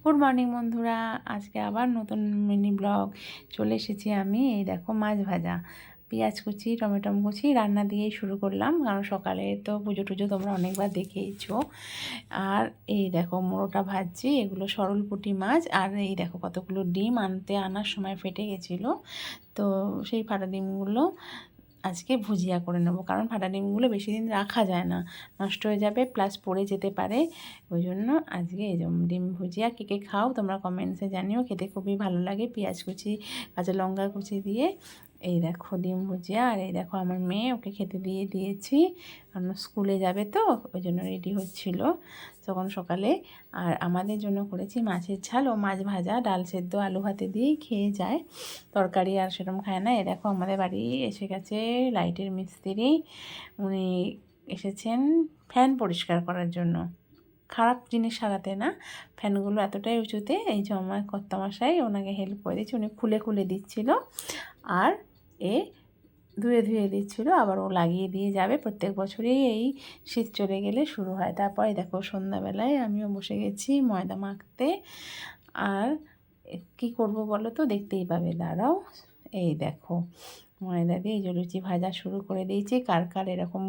Good morning বন্ধুরা, আজকে আবার নতুন মিনি ব্লগ চলে এসেছি আমি। এই দেখো মাছ ভাজা, পেঁয়াজ কুচি, টমেটো কুচি রান্না দিয়েই শুরু করলাম, কারণ সকালে তো পুজো টুজো তোমরা অনেকবার দেখেইছো। আর এই দেখো মোড়োটা ভাজছি, এগুলো সরল পুঁটি মাছ। আর এই দেখো কতগুলো ডিম আনার সময় ফেটে গেছিলো, তো সেই ফাটা ডিমগুলো আজকে ভুজিয়া করে নেবো, কারণ ফাটা ডিমগুলো বেশি দিন রাখা যায় না, নষ্ট হয়ে যাবে, প্লাস পড়ে যেতে পারে। ওই জন্য আজকে এই ডিম ভুজিয়া কে কে খাও তোমরা কমেন্টসে জানিও, খেতে খুবই ভালো লাগে পেঁয়াজ কুচি কাঁচা লঙ্কা কুচি দিয়ে। এই দেখো ডিম ভুজিয়া। আর এই দেখো আমার মেয়ে, ওকে খেতে দিয়েছি, কারণ স্কুলে যাবে তো ওই জন্য রেডি হচ্ছিল তখন সকালে। আর আমাদের জন্য করেছি মাছের ঝাল ও মাছ ভাজা, ডাল সেদ্ধ আলু ভাতে দিয়েই খেয়ে যায়, তরকারি আর সেরকম খায় না। এ দেখো আমাদের বাড়ি এসে গেছে লাইটের মিস্ত্রি, উনি এসেছেন ফ্যান পরিষ্কার করার জন্য, খারাপ জিনিস সারাতে না, ফ্যানগুলো এতটাই উঁচুতে। এই যে আমার কর্তামশাই ওনাকে হেল্প করে দিচ্ছে, উনি খুলে খুলে দিচ্ছিল আর এ ধুয়ে দিচ্ছিল, আবার ও লাগিয়ে দিয়ে যাবে। প্রত্যেক বছরই এই শীত চলে গেলে শুরু হয়। তারপরে দেখো সন্ধ্যাবেলায় আমিও বসে গেছি ময়দা মাখতে। আর কি করব বলো তো, দেখতেই পাবে, দাঁড়াও। এই দেখো ময়দা দিয়ে এই যে লুচি ভাজা শুরু করে দিয়েছি। কার কার এরকম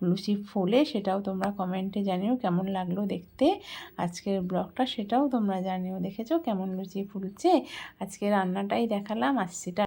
লুচি ফোলে সেটাও তোমরা কমেন্টে জানিও, কেমন লাগলো দেখতে আজকের ব্লগটা সেটাও তোমরা জানিও, দেখেছো কেমন লুচি ফুলছে। আজকে রান্নাটাই দেখালাম, আসছিটা